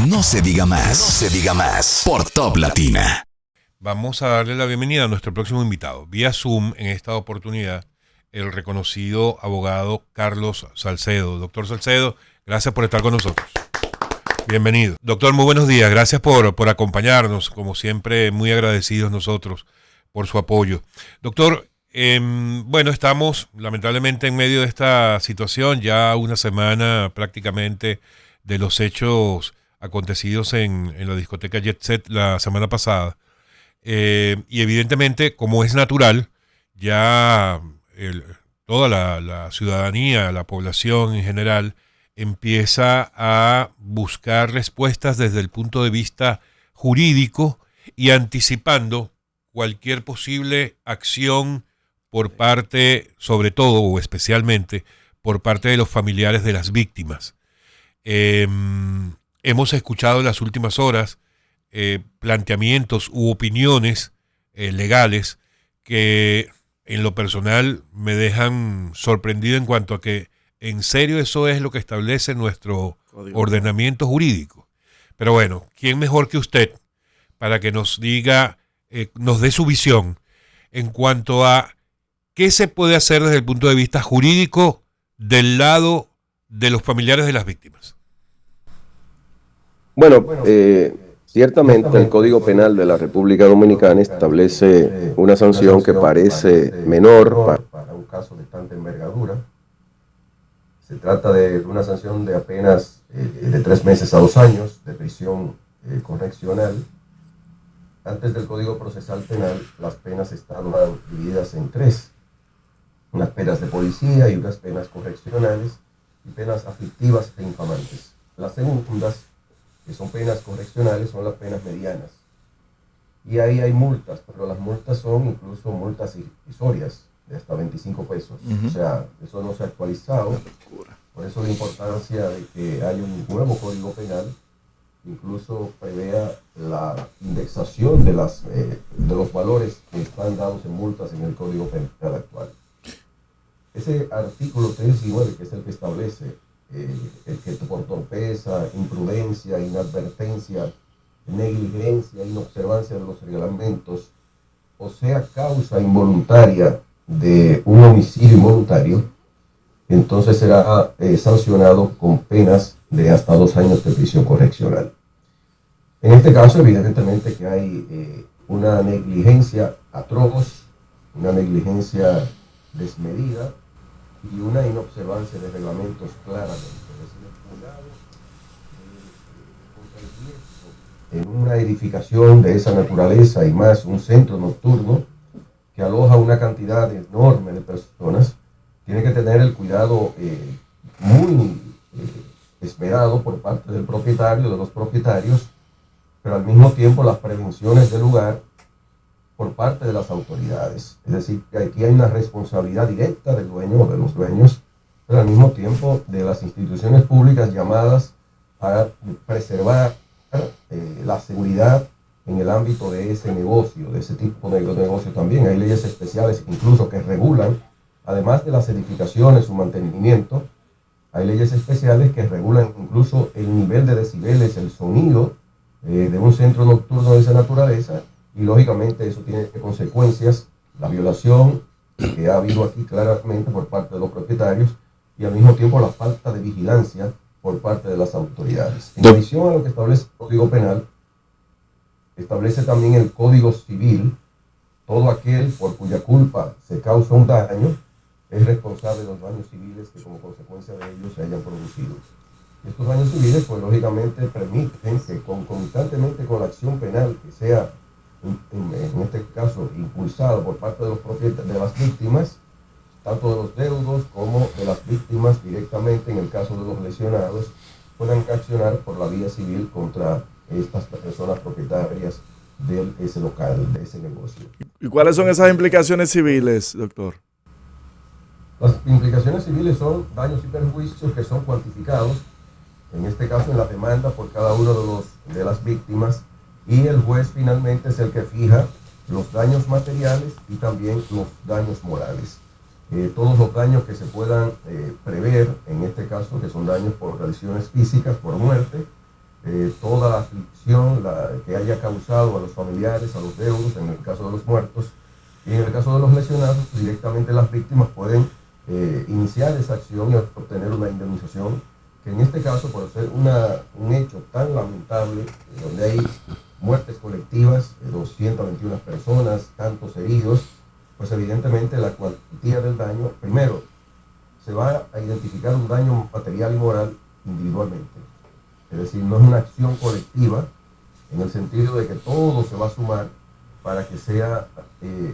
No se diga más. No se diga más. Por Top Latina. Vamos a darle la bienvenida a nuestro próximo invitado. Vía Zoom, en esta oportunidad, el reconocido abogado Carlos Salcedo. Doctor Salcedo, gracias por estar con nosotros. Bienvenido. Doctor, muy buenos días. Gracias por acompañarnos. Como siempre, muy agradecidos nosotros por su apoyo. Doctor, bueno, estamos lamentablemente en medio de esta situación, ya una semana prácticamente de los hechos acontecidos en la discoteca Jet Set la semana pasada. Y evidentemente, como es natural, ya toda la ciudadanía, la población en general, empieza a buscar respuestas desde el punto de vista jurídico y anticipando cualquier posible acción por parte, sobre todo o especialmente, por parte de los familiares de las víctimas. Hemos escuchado en las últimas horas planteamientos u opiniones legales que en lo personal me dejan sorprendido en cuanto a que en serio eso es lo que establece nuestro ordenamiento jurídico. Pero bueno, ¿quién mejor que usted para que nos diga, nos dé su visión en cuanto a qué se puede hacer desde el punto de vista jurídico del lado de los familiares de las víctimas? Bueno, ciertamente el Código Penal de la República Dominicana establece una sanción que parece menor para un caso de tanta envergadura. Se trata de una sanción de apenas de 3 meses a 2 años de prisión correccional. Antes del Código Procesal Penal, las penas estaban divididas en 3. Unas penas de policía y unas penas correccionales y penas aflictivas e infamantes. Las segundas, que son penas correccionales, son las penas medianas. Y ahí hay multas, pero las multas son incluso multas irrisorias de hasta 25 pesos. O sea, eso no se ha actualizado. Por eso la importancia de que haya un nuevo Código Penal, incluso prevea la indexación de los valores que están dados en multas en el Código Penal actual. Ese artículo 319, que es el que establece el que por torpeza, imprudencia, inadvertencia, negligencia, inobservancia de los reglamentos, o sea, causa involuntaria de un homicidio involuntario, entonces será sancionado con penas de hasta 2 años de prisión correccional. En este caso, evidentemente que hay una negligencia atroz, una negligencia desmedida y una inobservancia de reglamentos claramente. En una edificación de esa naturaleza y más un centro nocturno que aloja una cantidad enorme de personas, tiene que tener el cuidado muy esperado por parte del propietario, de los propietarios, pero al mismo tiempo las prevenciones del lugar por parte de las autoridades. Es decir, que aquí hay una responsabilidad directa del dueño o de los dueños, pero al mismo tiempo de las instituciones públicas llamadas a preservar la seguridad en el ámbito de ese negocio, de ese tipo de negocio también. Hay leyes especiales incluso que regulan, además de las edificaciones, su mantenimiento. Hay leyes especiales que regulan incluso el nivel de decibeles, el sonido de un centro nocturno de esa naturaleza, y lógicamente eso tiene consecuencias, la violación que ha habido aquí claramente por parte de los propietarios y al mismo tiempo la falta de vigilancia por parte de las autoridades. En adición a lo que establece el Código Penal, establece también el Código Civil. Todo aquel por cuya culpa se causa un daño es responsable de los daños civiles que como consecuencia de ellos se hayan producido. Estos daños civiles, pues lógicamente permiten que concomitantemente con la acción penal que sea, en este caso, impulsada por parte de los propietarios, de las víctimas, tanto de los deudos como de las víctimas directamente, en el caso de los lesionados, puedan accionar por la vía civil contra estas personas propietarias de ese local, de ese negocio. ¿Y cuáles son esas implicaciones civiles, doctor? Las implicaciones civiles son daños y perjuicios que son cuantificados, en este caso en la demanda por cada uno de las víctimas, y el juez finalmente es el que fija los daños materiales y también los daños morales. Todos los daños que se puedan prever, en este caso, que son daños por lesiones físicas, por muerte, toda la aflicción que haya causado a los familiares, a los deudos, en el caso de los muertos, y en el caso de los lesionados, directamente las víctimas pueden iniciar esa acción y obtener una indemnización, que en este caso, por ser un hecho tan lamentable, donde hay muertes colectivas, 221 personas, tantos heridos, pues evidentemente la cuantía del daño, primero, se va a identificar un daño material y moral individualmente. Es decir, no es una acción colectiva, en el sentido de que todo se va a sumar para que sea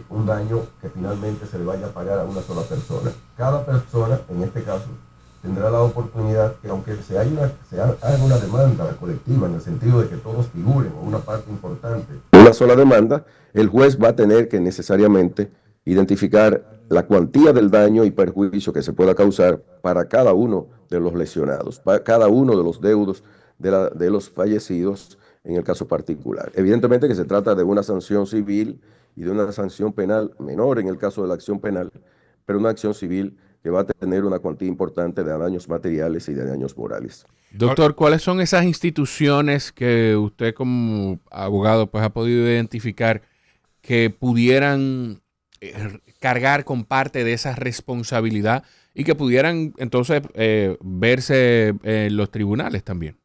un daño que finalmente se le vaya a pagar a una sola persona. Cada persona, en este caso, tendrá la oportunidad que, aunque se haga una demanda colectiva, en el sentido de que todos figuren, o una parte importante, una sola demanda, el juez va a tener que necesariamente identificar la cuantía del daño y perjuicio que se pueda causar para cada uno de los lesionados, para cada uno de los deudos de los fallecidos en el caso particular. Evidentemente que se trata de una sanción civil y de una sanción penal menor en el caso de la acción penal, pero una acción civil que va a tener una cuantía importante de daños materiales y de daños morales. Doctor, ¿cuáles son esas instituciones que usted como abogado pues ha podido identificar que pudieran cargar con parte de esa responsabilidad y que pudieran entonces verse en los tribunales también?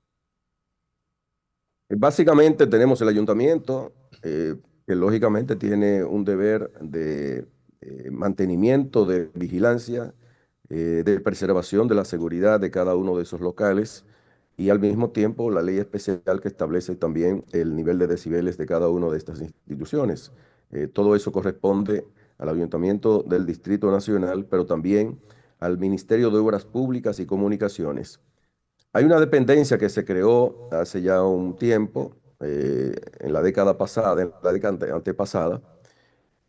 Básicamente tenemos el ayuntamiento, que lógicamente tiene un deber de mantenimiento, de vigilancia, de preservación de la seguridad de cada uno de esos locales, y al mismo tiempo la ley especial que establece también el nivel de decibeles de cada una de estas instituciones. Todo eso corresponde al Ayuntamiento del Distrito Nacional, pero también al Ministerio de Obras Públicas y Comunicaciones. Hay una dependencia que se creó hace ya un tiempo, en la década pasada, en la década antepasada,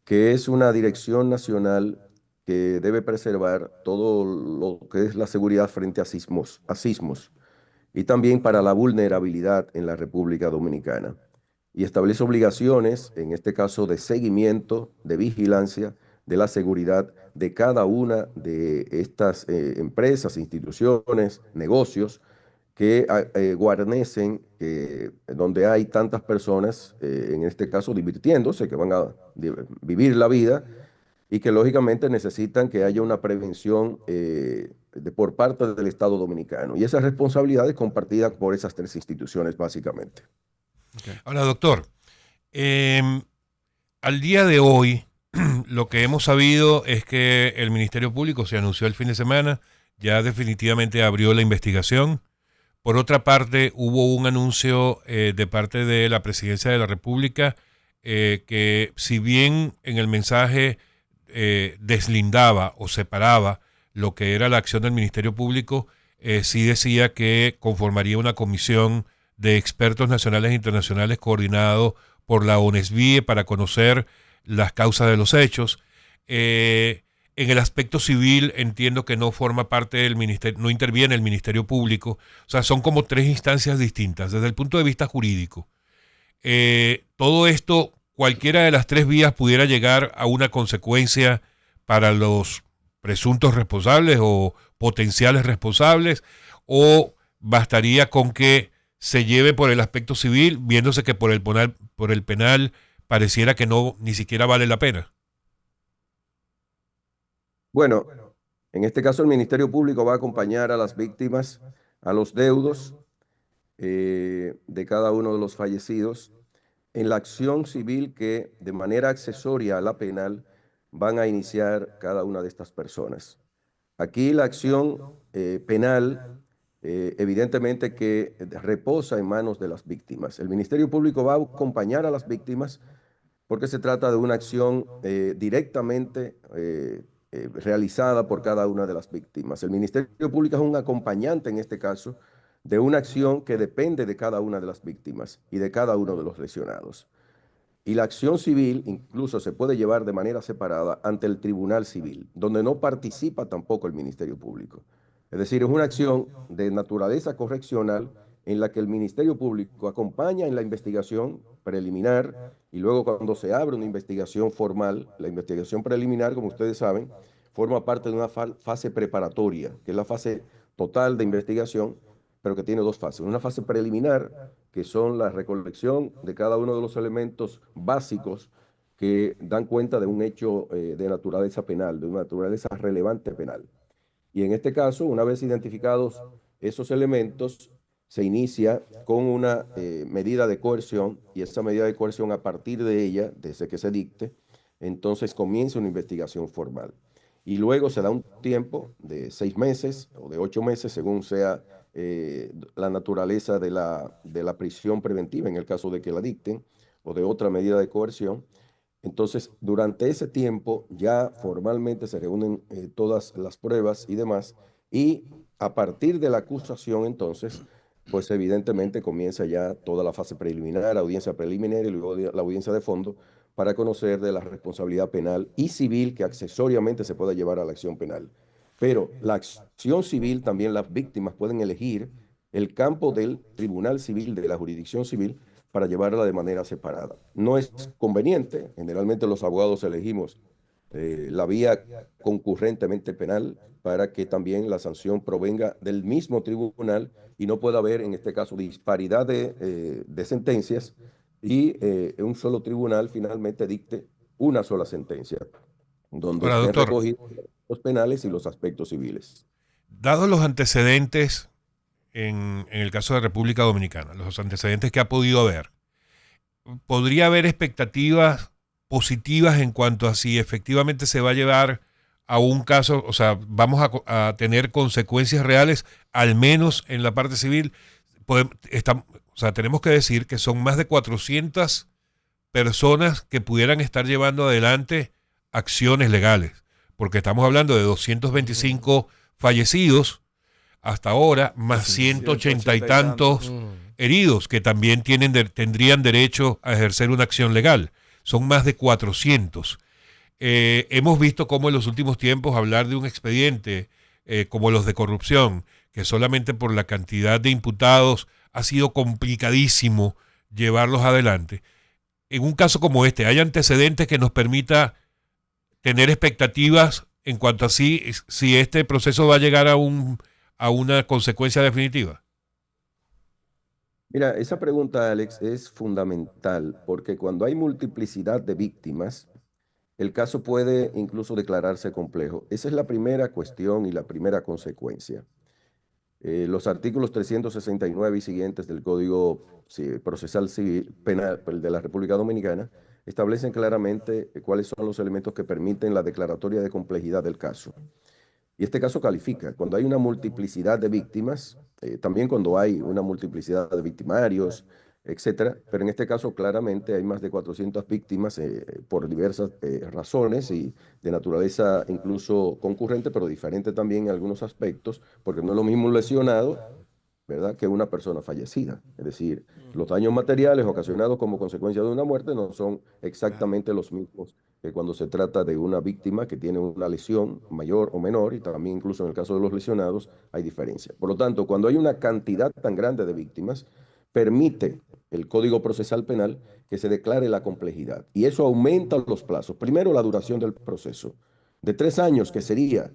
que es una dirección nacional que debe preservar todo lo que es la seguridad frente a sismos, y también para la vulnerabilidad en la República Dominicana. Y establece obligaciones, en este caso de seguimiento, de vigilancia de la seguridad de cada una de estas empresas, instituciones, negocios que guarnecen donde hay tantas personas, en este caso divirtiéndose, que van a vivir la vida y que lógicamente necesitan que haya una prevención por parte del Estado Dominicano. Y esa responsabilidad es compartida por esas tres instituciones, básicamente. Okay. Ahora, doctor, al día de hoy, lo que hemos sabido es que el Ministerio Público se anunció el fin de semana, ya definitivamente abrió la investigación. Por otra parte, hubo un anuncio de parte de la Presidencia de la República que, si bien en el mensaje deslindaba o separaba lo que era la acción del Ministerio Público, sí decía que conformaría una comisión de expertos nacionales e internacionales coordinado por la ONESVIE para conocer las causas de los hechos. En el aspecto civil entiendo que no forma parte del ministerio, no interviene el Ministerio Público. O sea, son como tres instancias distintas desde el punto de vista jurídico. Todo esto, cualquiera de las tres vías pudiera llegar a una consecuencia para los presuntos responsables o potenciales responsables, o bastaría con que se lleve por el aspecto civil, viéndose que por el penal pareciera que no ni siquiera vale la pena. Bueno, en este caso el Ministerio Público va a acompañar a las víctimas, a los deudos de cada uno de los fallecidos en la acción civil que de manera accesoria a la penal van a iniciar cada una de estas personas. Aquí la acción penal evidentemente que reposa en manos de las víctimas. El Ministerio Público va a acompañar a las víctimas porque se trata de una acción directamente realizada por cada una de las víctimas. El Ministerio Público es un acompañante en este caso de una acción que depende de cada una de las víctimas y de cada uno de los lesionados. Y la acción civil incluso se puede llevar de manera separada ante el Tribunal Civil, donde no participa tampoco el Ministerio Público. Es decir, es una acción de naturaleza correccional en la que el Ministerio Público acompaña en la investigación preliminar y luego cuando se abre una investigación formal, la investigación preliminar, como ustedes saben, forma parte de una fase preparatoria, que es la fase total de investigación, pero que tiene dos fases. Una fase preliminar, que son la recolección de cada uno de los elementos básicos que dan cuenta de un hecho de naturaleza penal, de una naturaleza relevante penal. Y en este caso, una vez identificados esos elementos, se inicia con una medida de coerción, y esa medida de coerción, a partir de ella, desde que se dicte, entonces comienza una investigación formal. Y luego se da un tiempo de 6 meses o de 8 meses, según sea la naturaleza de la prisión preventiva, en el caso de que la dicten, o de otra medida de coerción. Entonces, durante ese tiempo ya formalmente se reúnen todas las pruebas y demás, y a partir de la acusación, entonces, pues evidentemente comienza ya toda la fase preliminar, audiencia preliminar y luego la audiencia de fondo, para conocer de la responsabilidad penal y civil que accesoriamente se pueda llevar a la acción penal. Pero la acción civil, también las víctimas pueden elegir el campo del tribunal civil, de la jurisdicción civil, para llevarla de manera separada. No es conveniente, generalmente los abogados elegimos la vía concurrentemente penal, para que también la sanción provenga del mismo tribunal y no pueda haber, en este caso, disparidad de sentencias, y un solo tribunal finalmente dicte una sola sentencia, donde Ahora, estén doctor, recogidos los penales y los aspectos civiles. dados los antecedentes en el caso de República Dominicana, los antecedentes que ha podido haber, ¿podría haber expectativas positivas en cuanto a si efectivamente se va a llevar a un caso, o sea, vamos a tener consecuencias reales, al menos en la parte civil? O sea, tenemos que decir que son más de 400 personas que pudieran estar llevando adelante acciones legales, porque estamos hablando de 225 fallecidos hasta ahora, más 180 y tantos heridos que también tendrían derecho a ejercer una acción legal. Son más de 400. Hemos visto cómo en los últimos tiempos hablar de un expediente como los de corrupción, que solamente por la cantidad de imputados ha sido complicadísimo llevarlos adelante. En un caso como este, ¿hay antecedentes que nos permita tener expectativas en cuanto a si este proceso va a llegar a una consecuencia definitiva? Mira, esa pregunta, Alex, es fundamental, porque cuando hay multiplicidad de víctimas, el caso puede incluso declararse complejo. Esa es la primera cuestión y la primera consecuencia. Los artículos 369 y siguientes del Código Procesal Civil Penal de la República Dominicana establecen claramente cuáles son los elementos que permiten la declaratoria de complejidad del caso. Y este caso califica cuando hay una multiplicidad de víctimas, también cuando hay una multiplicidad de victimarios, etcétera, pero en este caso claramente hay más de 400 víctimas por diversas razones y de naturaleza incluso concurrente, pero diferente también en algunos aspectos, porque no es lo mismo un lesionado, ¿verdad?, que una persona fallecida. Es decir, los daños materiales ocasionados como consecuencia de una muerte no son exactamente los mismos que cuando se trata de una víctima que tiene una lesión mayor o menor, y también incluso en el caso de los lesionados hay diferencia. Por lo tanto, cuando hay una cantidad tan grande de víctimas, permite el Código Procesal Penal que se declare la complejidad, y eso aumenta los plazos. Primero, la duración del proceso. De 3 años, que sería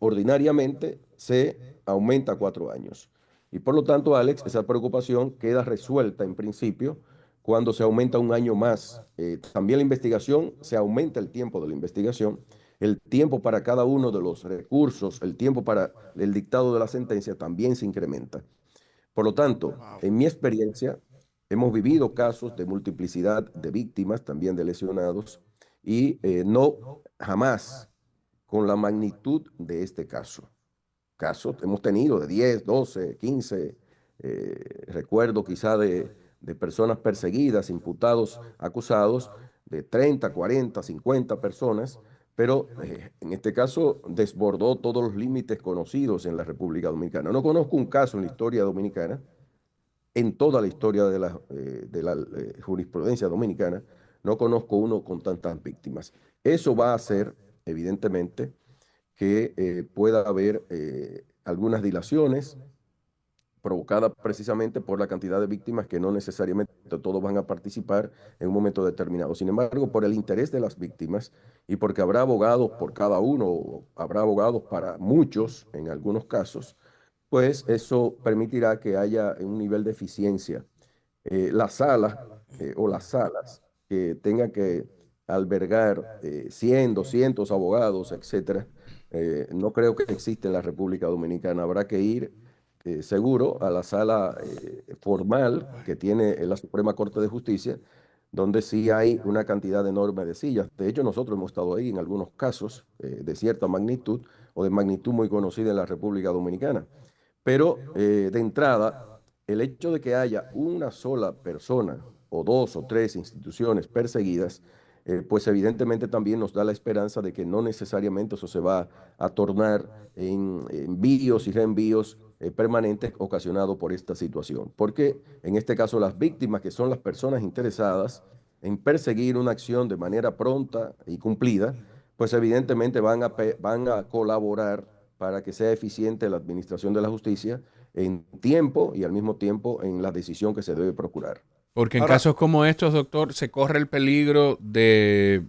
ordinariamente, se aumenta a 4 años. Y por lo tanto, Alex, esa preocupación queda resuelta en principio cuando se aumenta un año más. También la investigación, se aumenta el tiempo de la investigación, el tiempo para cada uno de los recursos, el tiempo para el dictado de la sentencia también se incrementa. Por lo tanto, en mi experiencia, hemos vivido casos de multiplicidad de víctimas, también de lesionados, y no jamás con la magnitud de este caso. Casos hemos tenido de 10, 12, 15, recuerdo quizá de personas perseguidas, imputados, acusados, de 30, 40, 50 personas, pero en este caso desbordó todos los límites conocidos en la República Dominicana. No conozco un caso en la historia dominicana, en toda la historia de la jurisprudencia dominicana, no conozco uno con tantas víctimas. Eso va a hacer, evidentemente, que pueda haber algunas dilaciones provocadas precisamente por la cantidad de víctimas, que no necesariamente todos van a participar en un momento determinado. Sin embargo, por el interés de las víctimas y porque habrá abogados por cada uno, o habrá abogados para muchos en algunos casos, pues eso permitirá que haya un nivel de eficiencia. La sala o las salas que tengan que albergar 100, 200 abogados, etcétera, no creo que exista en la República Dominicana. Habrá que ir seguro a la sala formal que tiene la Suprema Corte de Justicia, donde sí hay una cantidad enorme de sillas. De hecho, nosotros hemos estado ahí en algunos casos de cierta magnitud o de magnitud muy conocida en la República Dominicana. Pero de entrada, el hecho de que haya una sola persona o dos o tres instituciones perseguidas, pues evidentemente también nos da la esperanza de que no necesariamente eso se va a tornar en envíos y reenvíos permanentes ocasionados por esta situación. Porque en este caso las víctimas, que son las personas interesadas en perseguir una acción de manera pronta y cumplida, pues evidentemente van a colaborar para que sea eficiente la administración de la justicia en tiempo y al mismo tiempo en la decisión que se debe procurar. Porque en Ahora, casos como estos, doctor, se corre el peligro de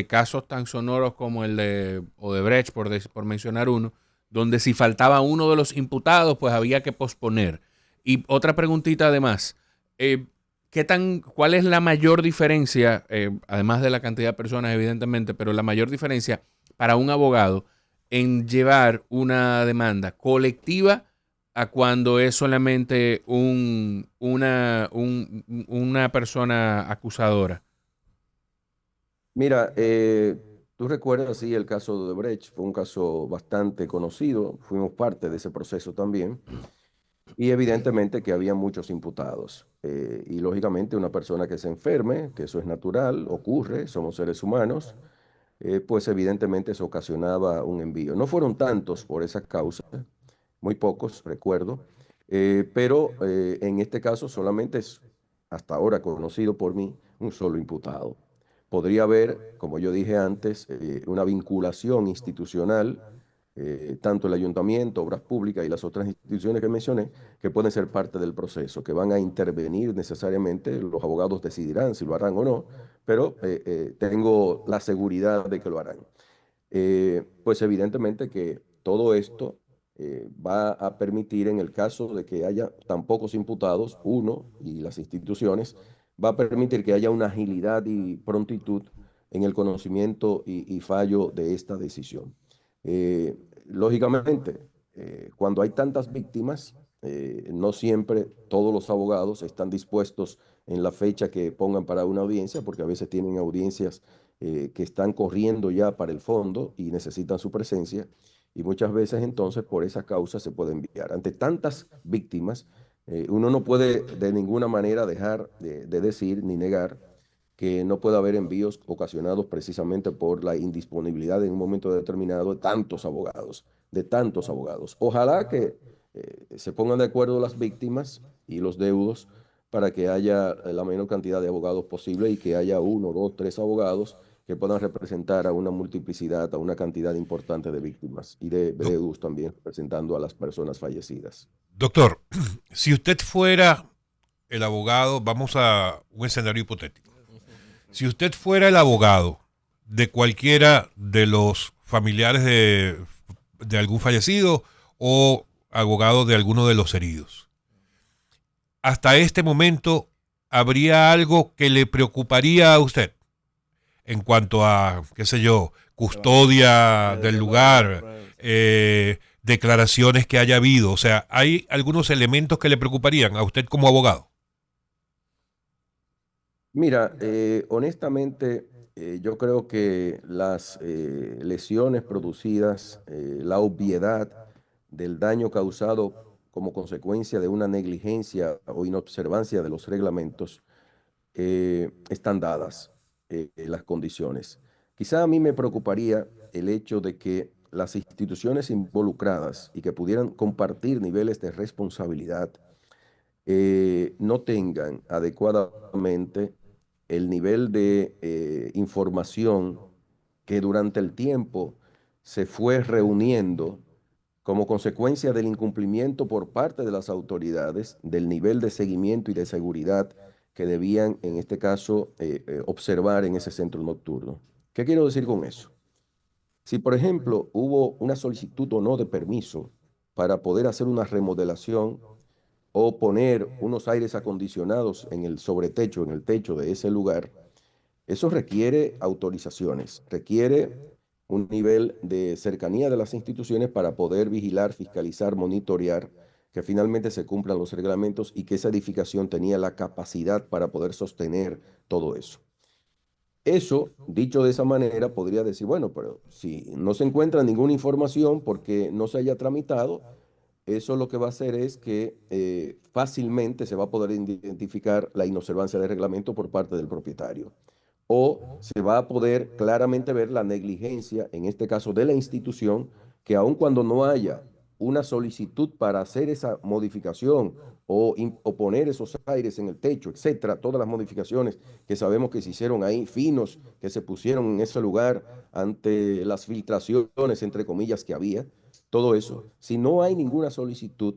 casos tan sonoros como el de Odebrecht, por mencionar uno, donde si faltaba uno de los imputados, pues había que posponer. Y otra preguntita además, ¿cuál es la mayor diferencia, además de la cantidad de personas, evidentemente, pero la mayor diferencia para un abogado en llevar una demanda colectiva a cuando es solamente una persona acusadora? Mira, tú recuerdas, sí, el caso de Odebrecht, fue un caso bastante conocido, fuimos parte de ese proceso también, y evidentemente que había muchos imputados. Y lógicamente una persona que se enferme, que eso es natural, ocurre, somos seres humanos, pues evidentemente eso ocasionaba un envío. No fueron tantos por esa causa, muy pocos, recuerdo, pero en este caso solamente es, hasta ahora conocido por mí, un solo imputado. Podría haber, como yo dije antes, una vinculación institucional, tanto el ayuntamiento, obras públicas y las otras instituciones que mencioné, que pueden ser parte del proceso, que van a intervenir necesariamente, los abogados decidirán si lo harán o no, pero tengo la seguridad de que lo harán. Pues evidentemente que todo esto va a permitir, en el caso de que haya tan pocos imputados, uno y las instituciones, va a permitir que haya una agilidad y prontitud en el conocimiento y fallo de esta decisión. Lógicamente, cuando hay tantas víctimas, no siempre todos los abogados están dispuestos en la fecha que pongan para una audiencia, porque a veces tienen audiencias que están corriendo ya para el fondo y necesitan su presencia, y muchas veces entonces por esa causa se puede enviar. Ante tantas víctimas, uno no puede de ninguna manera dejar de decir ni negar que no puede haber envíos ocasionados precisamente por la indisponibilidad en un momento determinado de tantos abogados, de tantos abogados. Ojalá que se pongan de acuerdo las víctimas y los deudos para que haya la menor cantidad de abogados posible y que haya uno, dos, tres abogados que puedan representar a una multiplicidad, a una cantidad importante de víctimas y de Doc- deudos también representando a las personas fallecidas. Doctor, si usted fuera el abogado, vamos a un escenario hipotético. Si usted fuera el abogado de cualquiera de los familiares de algún fallecido o abogado de alguno de los heridos, hasta este momento, ¿habría algo que le preocuparía a usted en cuanto a, qué sé yo, custodia del lugar, declaraciones que haya habido? O sea, ¿hay algunos elementos que le preocuparían a usted como abogado? Mira, honestamente, yo creo que las lesiones producidas, la obviedad del daño causado como consecuencia de una negligencia o inobservancia de los reglamentos, están dadas las condiciones. Quizá a mí me preocuparía el hecho de que las instituciones involucradas y que pudieran compartir niveles de responsabilidad no tengan adecuadamente el nivel de información que durante el tiempo se fue reuniendo como consecuencia del incumplimiento por parte de las autoridades del nivel de seguimiento y de seguridad que debían, en este caso, observar en ese centro nocturno. ¿Qué quiero decir con eso? Si, por ejemplo, hubo una solicitud o no de permiso para poder hacer una remodelación o poner unos aires acondicionados en el sobretecho, en el techo de ese lugar, eso requiere autorizaciones, requiere un nivel de cercanía de las instituciones para poder vigilar, fiscalizar, monitorear que finalmente se cumplan los reglamentos y que esa edificación tenía la capacidad para poder sostener todo eso. Eso, dicho de esa manera, podría decir, bueno, pero si no se encuentra ninguna información porque no se haya tramitado, eso lo que va a hacer es que fácilmente se va a poder identificar la inobservancia del reglamento por parte del propietario. O se va a poder claramente ver la negligencia, en este caso de la institución, que aun cuando no haya una solicitud para hacer esa modificación o poner esos aires en el techo, etcétera, todas las modificaciones que sabemos que se hicieron ahí, finos, que se pusieron en ese lugar ante las filtraciones, entre comillas, que había, todo eso, si no hay ninguna solicitud,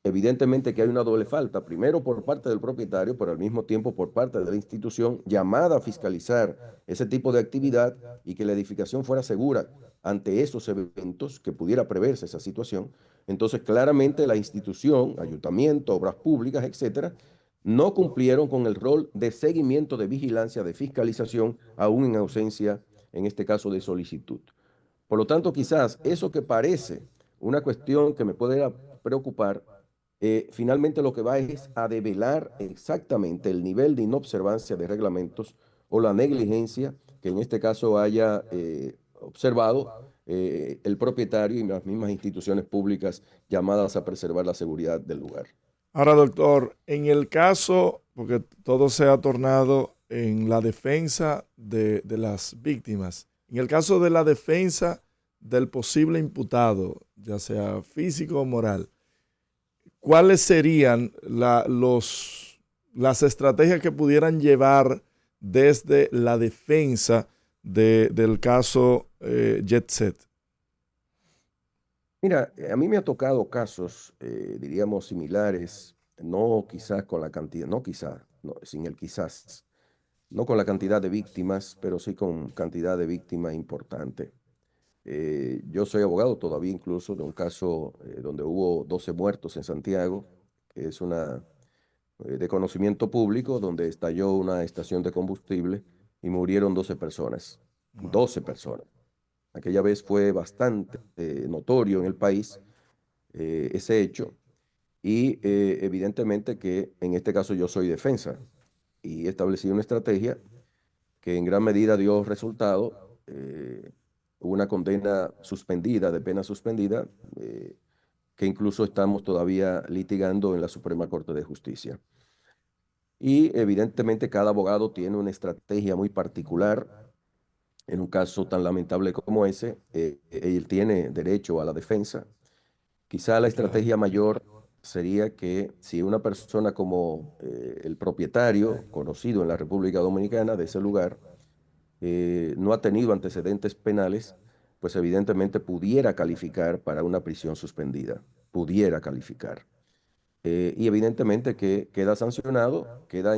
evidentemente que hay una doble falta, primero por parte del propietario, pero al mismo tiempo por parte de la institución llamada a fiscalizar ese tipo de actividad y que la edificación fuera segura ante esos eventos, que pudiera preverse esa situación. Entonces, claramente la institución, ayuntamiento, obras públicas, etcétera, no cumplieron con el rol de seguimiento, de vigilancia, de fiscalización, aún en ausencia, en este caso, de solicitud. Por lo tanto, quizás eso que parece una cuestión que me puede preocupar, finalmente lo que va es a develar exactamente el nivel de inobservancia de reglamentos o la negligencia que en este caso haya observado el propietario y las mismas instituciones públicas llamadas a preservar la seguridad del lugar. Ahora, doctor, en el caso, porque todo se ha tornado en la defensa de las víctimas, en el caso de la defensa del posible imputado, ya sea físico o moral, ¿cuáles serían las estrategias que pudieran llevar desde la defensa del caso Jet Set? Mira, a mí me ha tocado casos, diríamos, similares, no quizás con la cantidad, no quizás, no, sin el quizás, no con la cantidad de víctimas, pero sí con cantidad de víctimas importante. Yo soy abogado todavía incluso de un caso donde hubo 12 muertos en Santiago, que es una de conocimiento público, donde estalló una estación de combustible y murieron 12 personas. Wow. 12 personas. Aquella vez fue bastante notorio en el país ese hecho y evidentemente que en este caso yo soy defensa y establecí una estrategia que en gran medida dio resultado. Hubo una condena suspendida, de pena suspendida, que incluso estamos todavía litigando en la Suprema Corte de Justicia. Y evidentemente cada abogado tiene una estrategia muy particular. En un caso tan lamentable como ese, él tiene derecho a la defensa. Quizá la Claro. estrategia mayor sería que si una persona como el propietario, conocido en la República Dominicana de ese lugar, no ha tenido antecedentes penales, pues evidentemente pudiera calificar para una prisión suspendida, pudiera calificar. Y evidentemente que queda sancionado, queda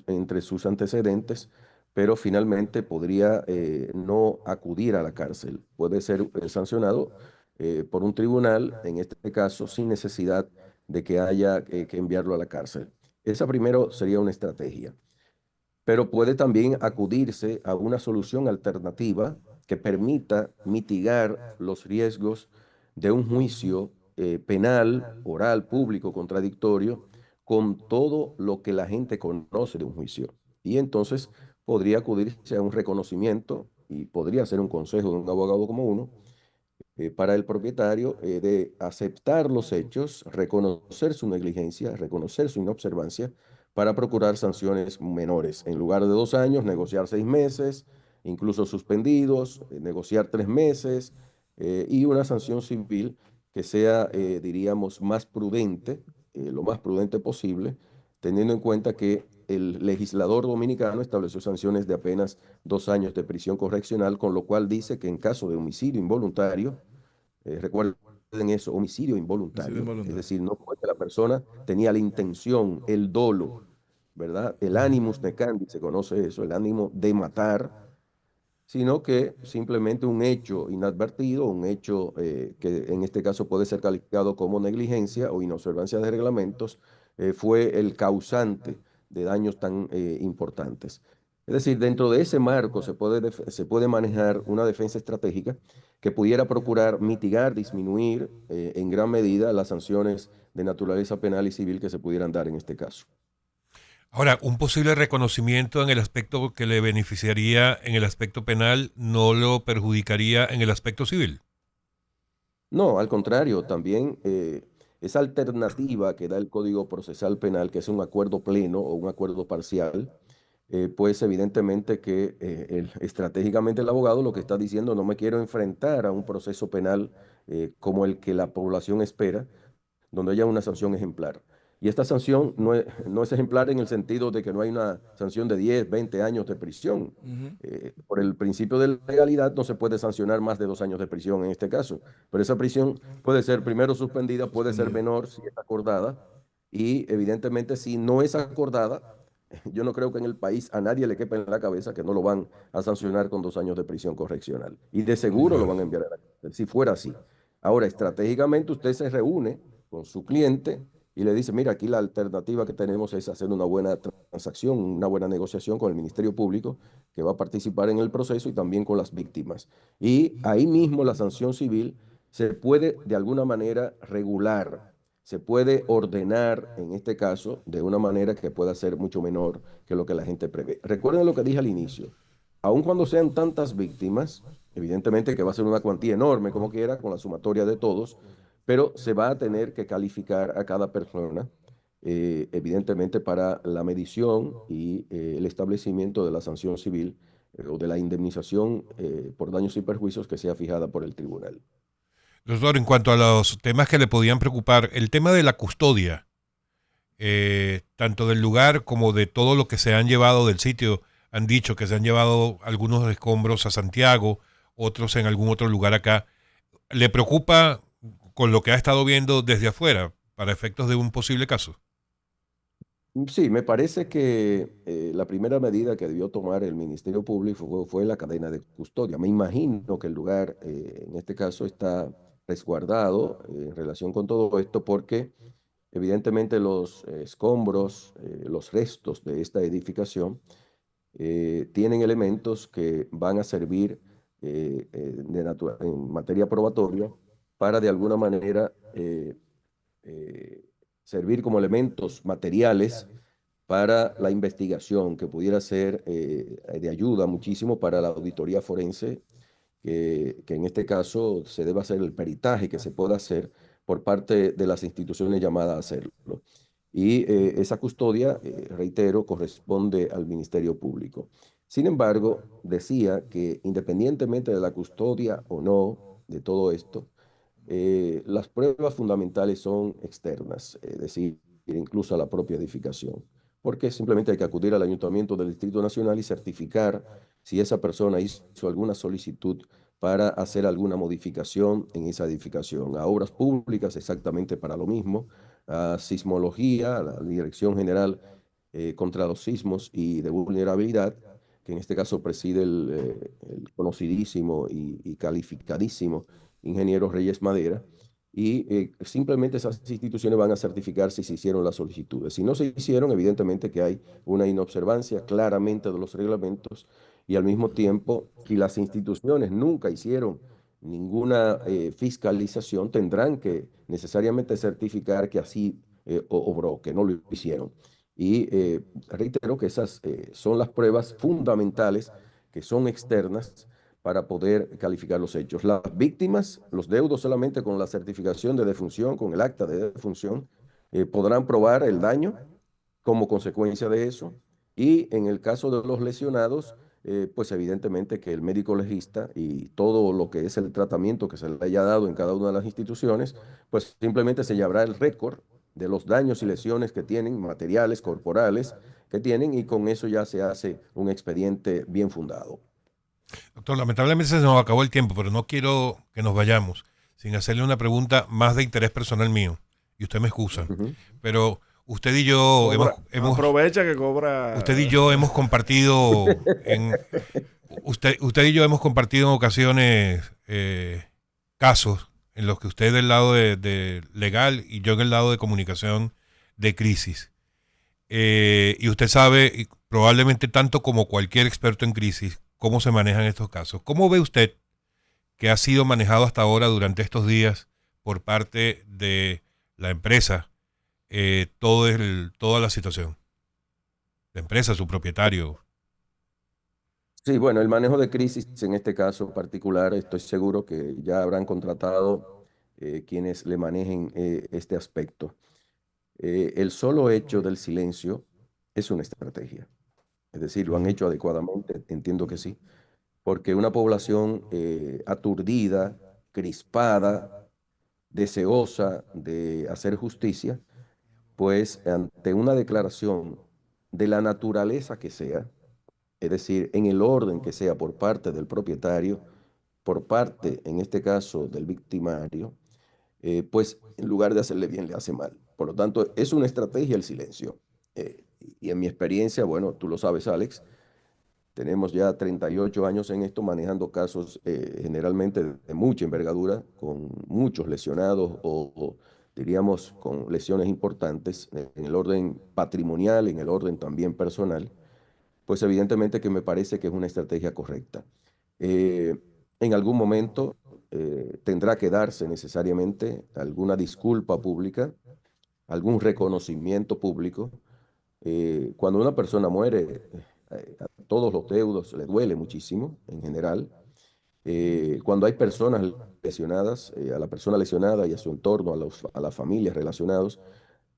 entre sus antecedentes, pero finalmente podría no acudir a la cárcel. Puede ser sancionado por un tribunal, en este caso, sin necesidad de que haya que enviarlo a la cárcel. Esa primero sería una estrategia, pero puede también acudirse a una solución alternativa que permita mitigar los riesgos de un juicio penal, oral, público, contradictorio, con todo lo que la gente conoce de un juicio. Y entonces podría acudirse a un reconocimiento y podría ser un consejo de un abogado como uno para el propietario de aceptar los hechos, reconocer su negligencia, reconocer su inobservancia para procurar sanciones menores. En lugar de 2 años, negociar 6 meses, incluso suspendidos, negociar 3 meses y una sanción civil que sea, diríamos, más prudente, lo más prudente posible, teniendo en cuenta que el legislador dominicano estableció sanciones de apenas 2 años de prisión correccional, con lo cual dice que en caso de homicidio involuntario, recuerden eso, homicidio Homicidio involuntario, es involuntario. decir, no fue que la persona tenía la intención, el dolo, ¿verdad? El animus necandi, se conoce eso, el ánimo de matar. sino que simplemente un hecho inadvertido, un hecho que en este caso puede ser calificado como negligencia o inobservancia de reglamentos, fue el causante de daños tan importantes. Es decir, dentro de ese marco se puede manejar una defensa estratégica que pudiera procurar mitigar, disminuir en gran medida las sanciones de naturaleza penal y civil que se pudieran dar en este caso. Ahora, un posible reconocimiento en el aspecto que le beneficiaría en el aspecto penal no lo perjudicaría en el aspecto civil. No, al contrario, también esa alternativa que da el Código Procesal Penal, que es un acuerdo pleno o un acuerdo parcial, pues evidentemente que estratégicamente el abogado lo que está diciendo, no me quiero enfrentar a un proceso penal como el que la población espera, donde haya una sanción ejemplar. Y esta sanción no es ejemplar en el sentido de que no hay una sanción de 10, 20 años de prisión. Por el principio de legalidad no se puede sancionar más de 2 años de prisión en este caso, pero esa prisión puede ser primero suspendida, puede ser menor si es acordada, y evidentemente si no es acordada, yo no creo que en el país a nadie le quepa en la cabeza que no lo van a sancionar con 2 años de prisión correccional. Y de seguro lo van a enviar a la cárcel, si fuera así. Ahora, estratégicamente usted se reúne con su cliente y le dice, mira, aquí la alternativa que tenemos es hacer una buena transacción, una buena negociación con el Ministerio Público, que va a participar en el proceso, y también con las víctimas. Y ahí mismo la sanción civil se puede de alguna manera regular, se puede ordenar en este caso de una manera que pueda ser mucho menor que lo que la gente prevé. Recuerden lo que dije al inicio, aun cuando sean tantas víctimas, evidentemente que va a ser una cuantía enorme como quiera, con la sumatoria de todos, pero se va a tener que calificar a cada persona, evidentemente para la medición y el establecimiento de la sanción civil o de la indemnización por daños y perjuicios que sea fijada por el tribunal. Doctor, en cuanto a los temas que le podían preocupar, el tema de la custodia, tanto del lugar como de todo lo que se han llevado del sitio, han dicho que se han llevado algunos escombros a Santiago, otros en algún otro lugar acá. ¿Le preocupa con lo que ha estado viendo desde afuera para efectos de un posible caso? Sí, me parece que la primera medida que debió tomar el Ministerio Público fue la cadena de custodia. Me imagino que el lugar, en este caso, está resguardado en relación con todo esto porque evidentemente los escombros, los restos de esta edificación tienen elementos que van a servir en materia probatoria para de alguna manera eh, servir como elementos materiales para la investigación, que pudiera ser de ayuda muchísimo para la auditoría forense, que en este caso se debe hacer el peritaje que se pueda hacer por parte de las instituciones llamadas a hacerlo. Y esa custodia, reitero, corresponde al Ministerio Público. Sin embargo, decía que independientemente de la custodia o no de todo esto, las pruebas fundamentales son externas, es decir, incluso a la propia edificación, porque simplemente hay que acudir al Ayuntamiento del Distrito Nacional y certificar si esa persona hizo alguna solicitud para hacer alguna modificación en esa edificación. A obras públicas exactamente para lo mismo, a sismología, a la Dirección General contra los Sismos y de Vulnerabilidad, que en este caso preside el conocidísimo y calificadísimo ingeniero Reyes Madera, y simplemente esas instituciones van a certificar si se hicieron las solicitudes. Si no se hicieron, evidentemente que hay una inobservancia claramente de los reglamentos, y al mismo tiempo, si las instituciones nunca hicieron ninguna fiscalización, tendrán que necesariamente certificar que así obró, que no lo hicieron. Y reitero que esas son las pruebas fundamentales que son externas para poder calificar los hechos. Las víctimas, los deudos, solamente con la certificación de defunción, con el acta de defunción, podrán probar el daño como consecuencia de eso. Y en el caso de los lesionados, pues evidentemente que el médico legista y todo lo que es el tratamiento que se le haya dado en cada una de las instituciones, pues simplemente se llevará el récord de los daños y lesiones que tienen, materiales, corporales que tienen, y con eso ya se hace un expediente bien fundado. Doctor, lamentablemente se nos acabó el tiempo, pero no quiero que nos vayamos sin hacerle una pregunta más de interés personal mío, y usted me excusa. Pero usted y yo aprovecha que cobra. Usted y yo hemos compartido usted y yo hemos compartido en ocasiones casos en los que usted del lado de legal y yo en el lado de comunicación de crisis. Y usted sabe, y probablemente tanto como cualquier experto en crisis, cómo se manejan estos casos. ¿Cómo ve usted que ha sido manejado hasta ahora durante estos días por parte de la empresa toda la situación? La empresa, su propietario. Sí, bueno, el manejo de crisis en este caso particular, estoy seguro que ya habrán contratado quienes le manejen este aspecto. El solo hecho del silencio es una estrategia. Es decir, lo han hecho adecuadamente, entiendo que sí, porque una población aturdida, crispada, deseosa de hacer justicia, pues ante una declaración de la naturaleza que sea, es decir, en el orden que sea por parte del propietario, por parte, en este caso, del victimario, pues en lugar de hacerle bien, le hace mal. Por lo tanto, es una estrategia el silencio. Y en mi experiencia, bueno, tú lo sabes, Alex, tenemos ya 38 años en esto, manejando casos generalmente de mucha envergadura, con muchos lesionados o diríamos con lesiones importantes en el orden patrimonial, en el orden también personal. Pues evidentemente que me parece que es una estrategia correcta. En algún momento tendrá que darse necesariamente alguna disculpa pública, algún reconocimiento público. Cuando una persona muere, a todos los deudos le duele muchísimo en general. Cuando hay personas lesionadas, a la persona lesionada y a su entorno, a las familias relacionados,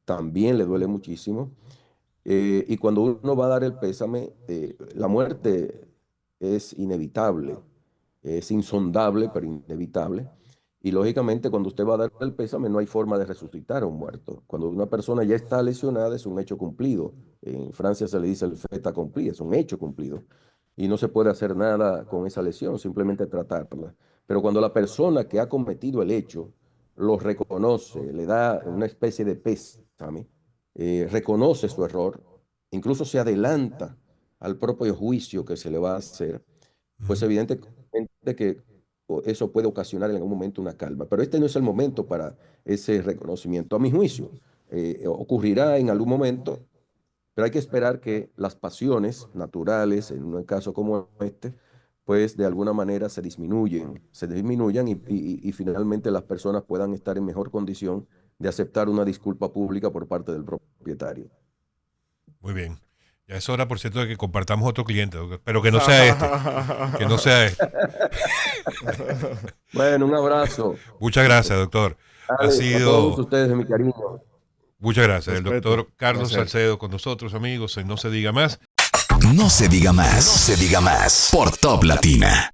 también le duele muchísimo. Y cuando uno va a dar el pésame, la muerte es inevitable, es insondable, pero inevitable. Y lógicamente cuando usted va a dar el pésame no hay forma de resucitar a un muerto. Cuando una persona ya está lesionada es un hecho cumplido. En Francia se le dice el fait accompli, es un hecho cumplido. Y no se puede hacer nada con esa lesión, simplemente tratarla. Pero cuando la persona que ha cometido el hecho lo reconoce, le da una especie de pésame, reconoce su error, incluso se adelanta al propio juicio que se le va a hacer, pues evidentemente que eso puede ocasionar en algún momento una calma. Pero este no es el momento para ese reconocimiento. A mi juicio, ocurrirá en algún momento, pero hay que esperar que las pasiones naturales, en un caso como este, pues de alguna manera se disminuyan y finalmente las personas puedan estar en mejor condición de aceptar una disculpa pública por parte del propietario. Muy bien. Ya es hora, por cierto, de que compartamos otro cliente, pero que no sea este. Que no sea este. Bueno, un abrazo. Muchas gracias, doctor. Dale, Ha sido... a todos ustedes de mi cariño. Muchas gracias. El Respeto. doctor Carlos Gracias. Salcedo con nosotros, amigos, en No Se Diga Más. No se diga más. No se diga más. Por Top Latina.